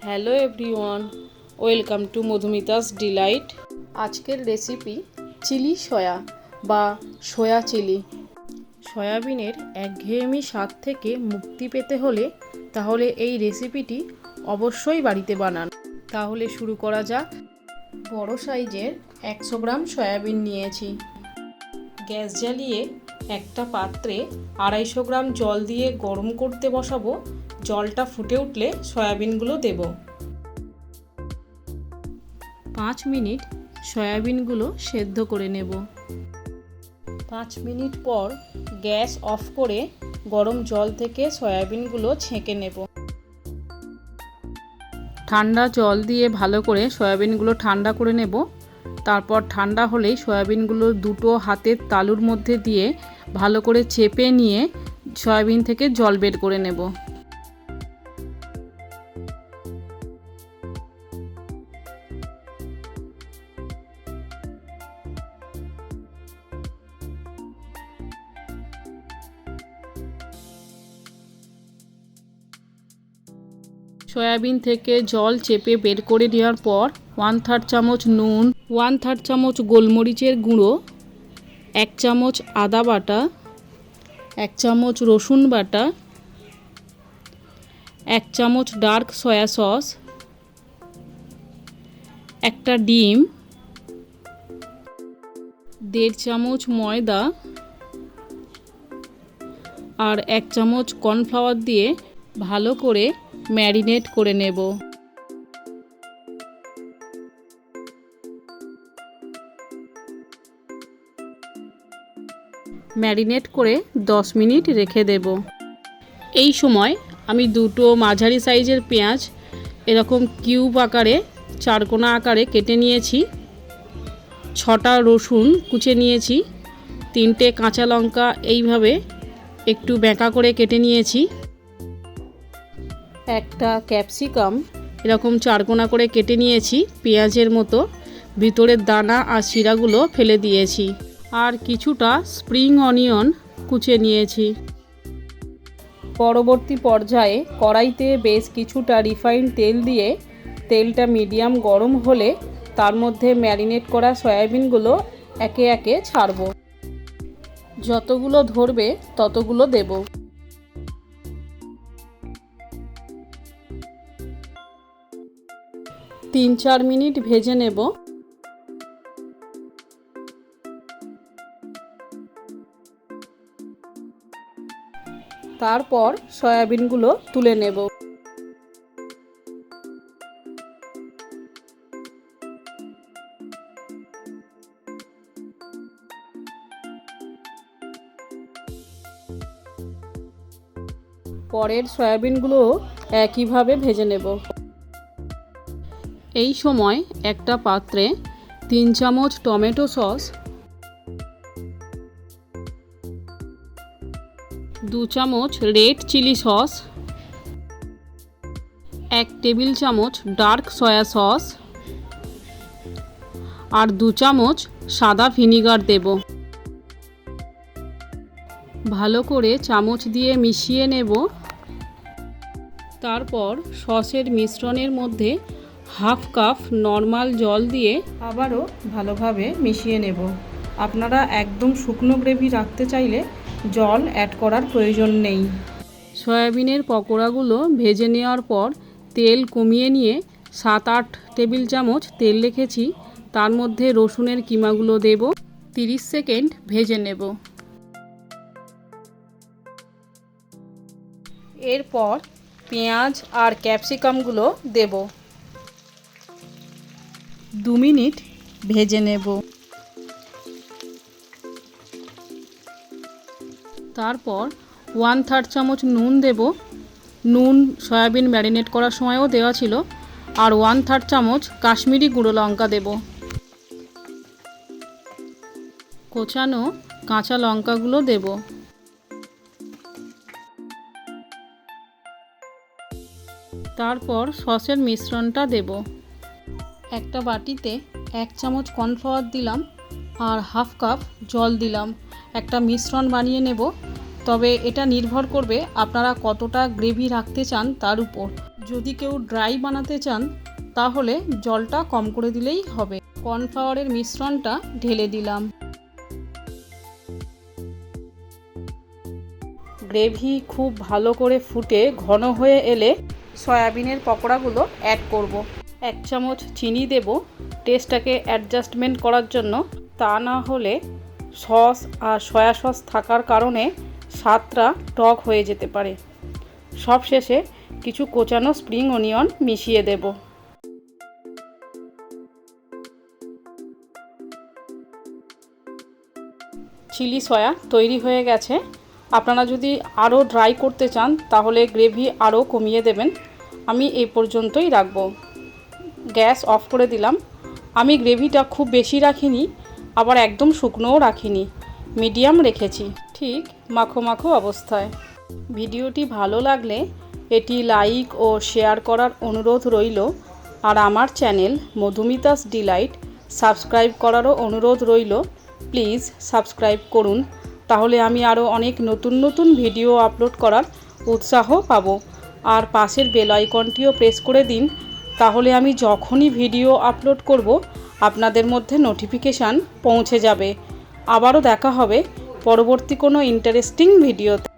Hello everyone, welcome to Madhumita's delight. আজকের recipe chilli soya বা soya chilli. সয়াবিনের একঘেয়েমি স্বাদ থেকে মুক্তি পেতে হলে তাহলে এই রেসিপিটি অবশ্যই বাড়িতে বানান। তাহলে শুরু করা যাক। বড় সাইজের 100 গ্রাম সয়াবিন নিয়েছি। গ্যাস জ্বালিয়ে একটা পাত্রে 250 গ্রাম জল দিয়ে গরম করতে বসাবো। জলটা ফুটে উঠলে সয়াবিনগুলো দেব। 5 মিনিট সয়াবিনগুলো সেদ্ধ করে নেব। 5 মিনিট পর গ্যাস অফ করে গরম জল থেকে সয়াবিনগুলো ছেঁকে নেব। ঠান্ডা জল দিয়ে ভালো করে সয়াবিনগুলো ঠান্ডা করে নেব। তারপর ঠান্ডা হলেই সয়াবিনগুলো দুটো হাতের তালুর মধ্যে দিয়ে ভালো করে চেপে নিয়ে সয়াবিন থেকে জল বের করে নেব। সয়াবিন থেকে জল চেপে বের করে নেওয়ার পর 1/3 চামচ নুন, 1/3 চামচ গোলমরিচের গুঁড়ো, 1 চামচ আদা বাটা, 1 চামচ রসুন বাটা, 1 চামচ ডার্ক সয়া সস, একটা ডিম, 1.5 চামচ ময়দা আর 1 চামচ কর্নফ্লাওয়ার দিয়ে ভালো করে ম্যারিনেট করে নেব। ম্যারিনেট করে 10 মিনিট রেখে দেব। এই সময় আমি দুটো মাঝারি সাইজের পেঁয়াজ এরকম কিউব আকারে 4 কোনা আকারে কেটে নিয়েছি। 6টা রসুন কুচে নিয়েছি। 3টে কাঁচা লঙ্কা এইভাবে একটু বেঁকা করে কেটে নিয়েছি। একটা ক্যাপসিকাম এরকম 4 কোনা করে কেটে নিয়েছি পেঁয়াজের মতো। ভিতরের দানা আর শিরাগুলো ফেলে দিয়েছি। আর কিছুটা স্প্রিং অনিয়ন কুচে নিয়েছি। পরবর্তী পর্যায়ে কড়াইতে বেশ কিছুটা রিফাইন্ড তেল দিয়ে তেলটা মিডিয়াম গরম হলে তার মধ্যে ম্যারিনেট করা সয়াবিনগুলো একে একে ছাড়ব। যতগুলো ধরবে ততগুলো দেব। তিন 4 মিনিট ভেজে নেব। তারপর সয়াবিনগুলো তুলে নেব। পরের সয়াবিনগুলো একইভাবে ভেজে নেব। এই সময় একটা পাত্রে 3 চামচ টমেটো সস, 2 চামচ রেড চিলি সস, 1 টেবিল চামচ ডার্ক সয়া সস আর 2 চামচ সাদা ভিনিগার দেব। ভালো করে চামচ দিয়ে মিশিয়ে নেব। তারপর সসের মিশ্রণের মধ্যে 1/2 কাপ নর্মাল জল দিয়ে আবারও ভালোভাবে মিশিয়ে নেব। আপনারা একদম শুকনো গ্রেভি রাখতে চাইলে জল অ্যাড করার প্রয়োজন নেই। সয়াবিনের পকোড়াগুলো ভেজে নেওয়ার পর তেল কমিয়ে নিয়ে 7-8 টেবিল চামচ তেল রেখেছি। তার মধ্যে রসুনের কিমাগুলো দেব। 30 সেকেন্ড ভেজে নেব। এরপর পেঁয়াজ আর ক্যাপসিকামগুলো দেব। 2 মিনিট ভেজে নেব। তারপর 1/3 চামচ নুন দেব। নুন সয়াবিন ম্যারিনেট করার সময়ও দেওয়া ছিল। আর 1/3 চামচ কাশ্মীরি গুঁড়ো লঙ্কা দেব। কোচানো কাঁচা লঙ্কাগুলো দেব। তারপর সসের মিশ্রণটা দেব। একটা বাটিতে 1 চামচ কর্নফ্লাওয়ার দিলাম আর 1/2 কাপ জল দিলাম। একটা মিশ্রণ বানিয়ে নেব। তবে এটা নির্ভর করবে আপনারা কতটা গ্রেভি রাখতে চান তার উপর। যদি কেউ ড্রাই বানাতে চান তাহলে জলটা কম করে দিলেই হবে। কর্নফ্লাওয়ারের মিশ্রণটা ঢেলে দিলাম। গ্রেভি খুব ভালো করে ফুটে ঘন হয়ে এলে সয়াবিনের পকোড়াগুলো অ্যাড করব। 1 চামচ চিনি দেব টেস্টটাকে অ্যাডজাস্টমেন্ট করার জন্য, তা না হলে সস আর সয়া সস থাকার কারণে স্বাদটা টক হয়ে যেতে পারে। সবশেষে কিছু কোচানো স্প্রিং অনিয়ন মিশিয়ে দেব। চিলি সয়া তৈরি হয়ে গেছে। আপনারা যদি আরও ড্রাই করতে চান তাহলে গ্রেভি আরও কমিয়ে দেবেন। আমি এই পর্যন্তই রাখবো। গ্যাস অফ করে দিলাম। আমি গ্রেভিটা খুব বেশি রাখিনি, আবার একদম শুকনোও রাখিনি, মিডিয়াম রেখেছি, ঠিক মাখো মাখো অবস্থায়। ভিডিওটি ভালো লাগলে এটি লাইক ও শেয়ার করার অনুরোধ রইল। আর আমার চ্যানেল মধুমিতাস ডিলাইট সাবস্ক্রাইব করারও অনুরোধ রইল। প্লিজ সাবস্ক্রাইব করুন, তাহলে আমি আরও অনেক নতুন নতুন ভিডিও আপলোড করার উৎসাহ পাবো। আর পাশের বেল আইকনটিও প্রেস করে দিন, তাহলে আমি যখনই ভিডিও আপলোড করব আপনাদের মধ্যে নোটিফিকেশান পৌঁছে যাবে। আবারও দেখা হবে পরবর্তী কোনো ইন্টারেস্টিং ভিডিওতে।